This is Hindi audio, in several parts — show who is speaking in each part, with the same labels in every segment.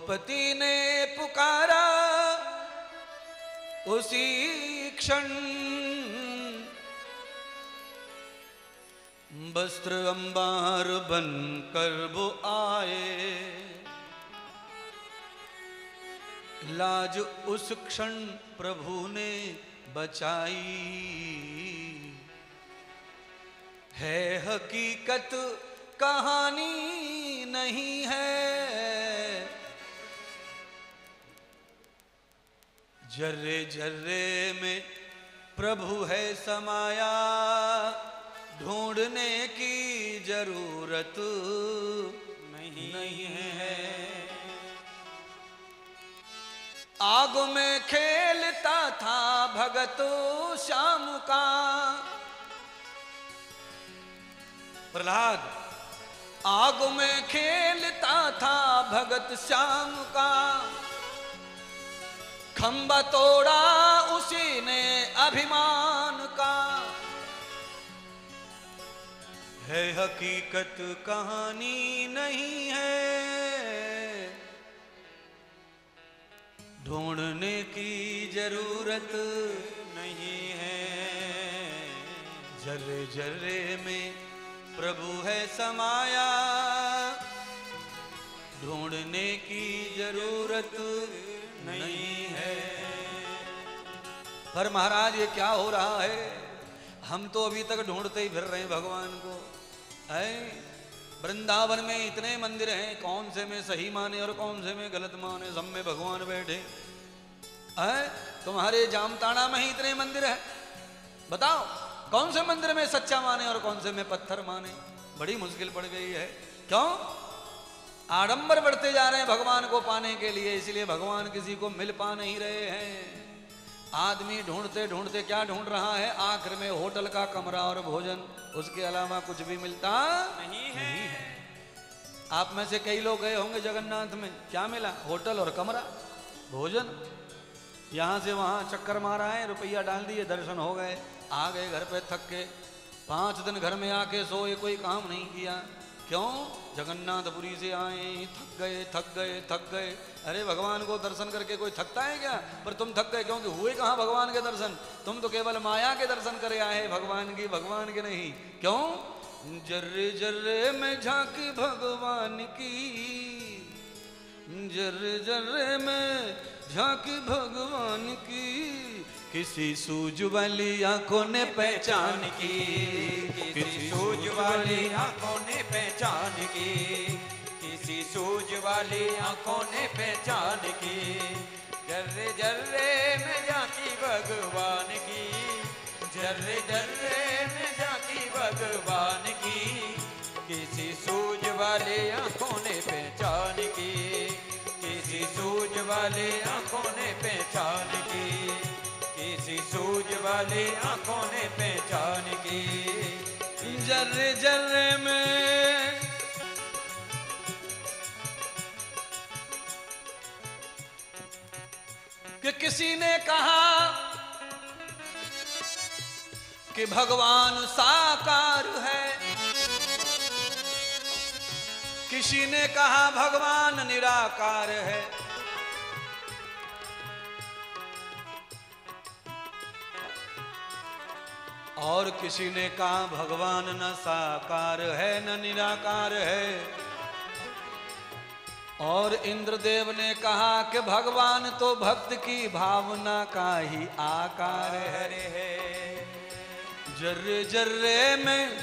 Speaker 1: द्रौपदी ने पुकारा उसी क्षण वस्त्र अंबार बनकर वो आए। लाज उस क्षण प्रभु ने बचाई। है हकीकत कहानी नहीं है। जर्रे जर्रे में प्रभु है समाया। ढूंढने की जरूरत नहीं है। आग में खेलता था भगत श्याम का। प्रहलाद, आग में खेलता था भगत श्याम का। खंबा तोड़ा उसी ने अभिमान का। है हकीकत कहानी नहीं है। ढूंढने की जरूरत नहीं है। जर्रे जर्रे में प्रभु है समाया। ढूंढने की जरूरत नहीं है। पर महाराज ये क्या हो रहा है? हम तो अभी तक ढूंढते ही फिर रहे हैं भगवान को। है वृंदावन में इतने मंदिर हैं, कौन से में सही माने और कौन से में गलत माने, सब में भगवान बैठे है। तुम्हारे जामताड़ा में ही इतने मंदिर है, बताओ कौन से मंदिर में सच्चा माने और कौन से में पत्थर माने? बड़ी मुश्किल पड़ गई है। क्यों? आडंबर बढ़ते जा रहे हैं भगवान को पाने के लिए, इसलिए भगवान किसी को मिल पा नहीं रहे हैं। आदमी ढूंढते ढूंढते क्या ढूंढ रहा है? आखिर में होटल का कमरा और भोजन, उसके अलावा कुछ भी मिलता नहीं है। आप में से कई लोग गए होंगे जगन्नाथ में, क्या मिला? होटल और कमरा, भोजन। यहां से वहां चक्कर मारा है, रुपया डाल दिए, दर्शन हो गए, आ गए घर पे थक के। 5 दिन घर में आके सोए, कोई काम नहीं किया। क्यों? जगन्नाथपुरी से आए, थक गए थक गए थक गए। अरे भगवान को दर्शन करके कोई थकता है क्या? पर तुम थक गए क्योंकि हुए कहाँ भगवान के दर्शन? तुम तो केवल माया के दर्शन करे आए, भगवान के नहीं। क्यों? जर्रे जर्रे में झांकी भगवान की। जर्रे जर्रे में झांकी भगवान की। किसी सूझ वाली आंखों ने पहचान की। किसी सूझ वाली आंखों ने पहचान की। किसी सूझ वाली आंखों ने पहचान की। जर्रे जर्रे में झांकी भगवान की। जर्रे जर्रे में झांकी भगवान की। किसी सूझ वाली आंखों ने पहचान की। किसी सूझ वाली आंखों ने पहचान की। किसी सूझ वाली आंखों ने पहचान की। जर्रे जर्रे में कि किसी ने कहा कि भगवान साकार है। किसी ने कहा भगवान निराकार है। और किसी ने कहा भगवान न साकार है न निराकार है। और इंद्रदेव ने कहा कि भगवान तो भक्त की भावना का ही आकार है। जर्रे जर्रे में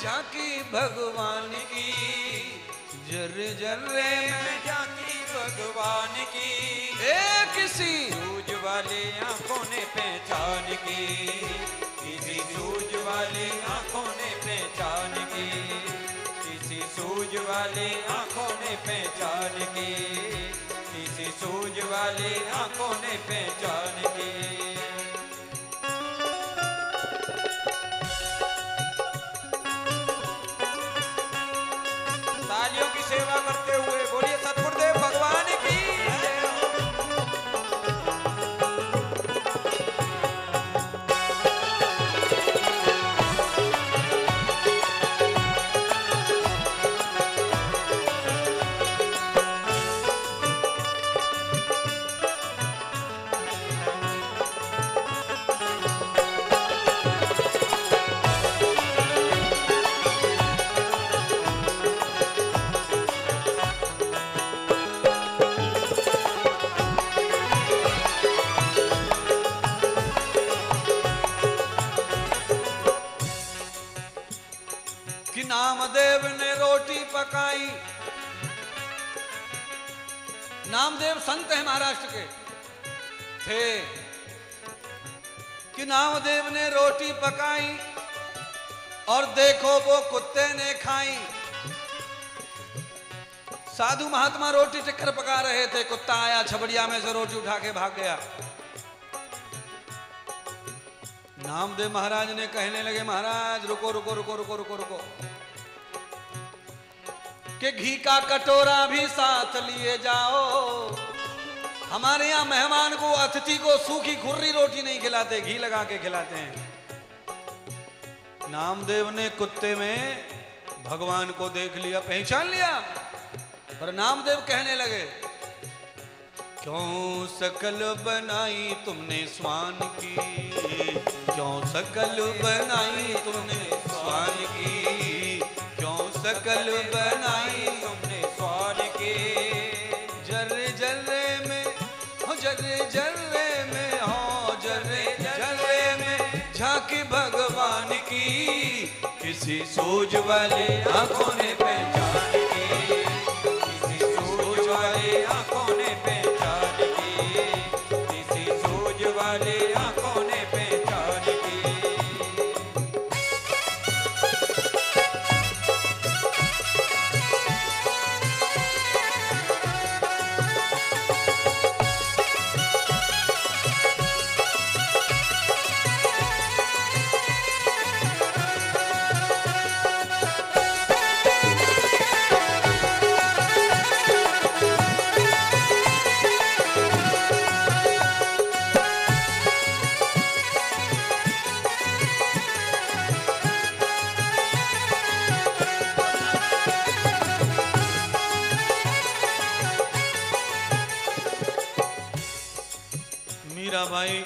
Speaker 1: झांकी भगवान की। जर्रे जर्रे में झांकी भगवान की। किसी सूझ वाली आंखों ने पहचान की। किसी सूझ वाली आंखों ने पहचान की। किसी सूझ वाली आंखों ने पहचान की। किसी सूझ वाली आंखों ने पहचान की। तालियों की सेवा करते हुए बोलिए सतगुरुदेव भगवान की। पकाई। नामदेव संत है महाराष्ट्र के थे कि नामदेव ने रोटी पकाई और देखो वो कुत्ते ने खाई। साधु महात्मा रोटी टिक्कर पका रहे थे, कुत्ता आया छबड़िया में से रोटी उठा के भाग गया। नामदेव महाराज ने कहने लगे, महाराज रुको रुको रुको रुको रुको रुको, कि घी का कटोरा भी साथ लिए जाओ। हमारे यहाँ मेहमान को, अतिथि को सूखी खुर्री रोटी नहीं खिलाते, घी लगा के खिलाते हैं। नामदेव ने कुत्ते में भगवान को देख लिया, पहचान लिया, पर नामदेव कहने लगे, क्यों शकल बनाई तुमने स्वान की, क्यों शकल बनाई तुमने स्वान की, क्यों शकल बनाई तुमने स्वान की। जर्रे जर्रे में हो, जर्रे जर्रे में हो, जर्रे जर्रे में झांकी भगवान की, किसी सूझ वाले आंखों ने पहचान की, किसी सूझ वाले आंखों ने पहचान की, किसी सूझ वाले आंखों ने पहचान की। मीराबाई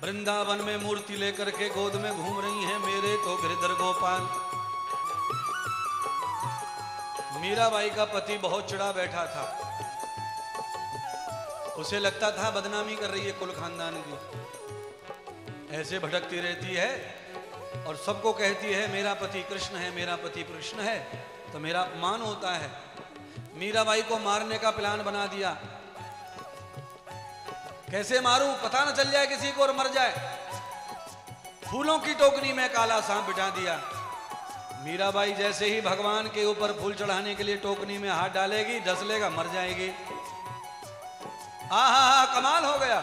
Speaker 1: वृंदावन में मूर्ति लेकर के गोद में घूम रही हैं, मेरे तो गिरधर गोपाल। मीराबाई का पति बहुत चिढ़ा बैठा था, उसे लगता था बदनामी कर रही है कुल खानदान की। ऐसे भटकती रहती है और सबको कहती है मेरा पति कृष्ण है, मेरा पति कृष्ण है, तो मेरा अपमान होता है। मीराबाई को मारने का प्लान बना दिया। कैसे मारूं, पता न चल जाए किसी को और मर जाए। फूलों की टोकरी में काला सांप बिठा दिया। मीराबाई जैसे ही भगवान के ऊपर फूल चढ़ाने के लिए टोकरी में हाथ डालेगी, डसलेगा, मर जाएगी। आहा, कमाल हो गया।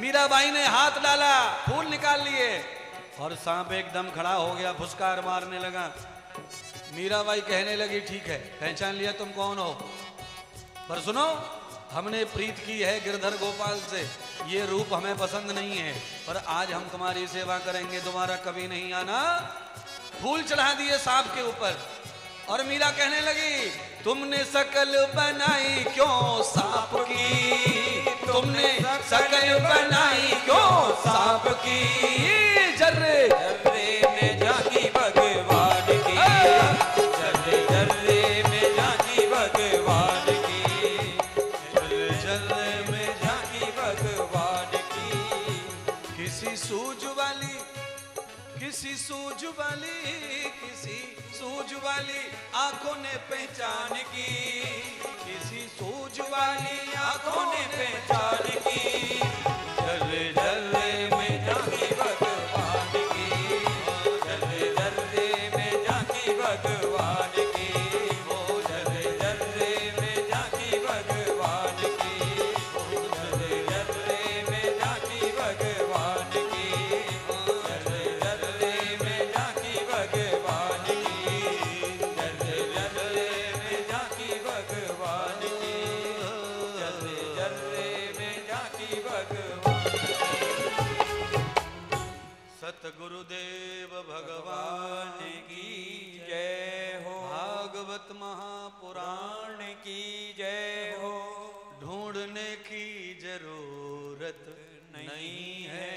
Speaker 1: मीराबाई ने हाथ डाला, फूल निकाल लिए और सांप एकदम खड़ा हो गया, फुसकार मारने लगा। मीराबाई कहने लगी, ठीक है, पहचान लिया तुम कौन हो, पर सुनो, हमने प्रीत की है गिरधर गोपाल से, ये रूप हमें पसंद नहीं है, पर आज हम तुम्हारी सेवा करेंगे, दोबारा कभी नहीं आना। फूल चढ़ा दिए सांप के ऊपर और मीरा कहने लगी, तुमने शकल बनाई क्यों सांप की, तुमने शकल बनाई क्यों सांप की। जर्रे जर्रे में झांकी भगवान की, जर्रे जर्रे में झांकी भगवान की, जर्रे जर्रे में झांकी भगवान की। किसी सूझ वाली, किसी सूझ वाली, किसी सूझ वाली आंखों ने पहचान की, किसी सूझ वाली आंखों ने पहचान की। जर्रे जर्रे में झांकी भगवान की, जर्रे जर्रे में झांकी भगवान की, ओ जर्रे जर्रे में झांकी भगवान की, ओ जर्रे जर्रे में झांकी भगवान की, जर्रे जर्रे में झांकी भगवान की, जर्रे जर्रे में झांकी भगवान की, जर्रे जर्रे में झांकी भगवान। सतगुरुदेव भगवान की जय हो, भागवत महापुराण की जय हो। ढूंढने की जरूरत नहीं है,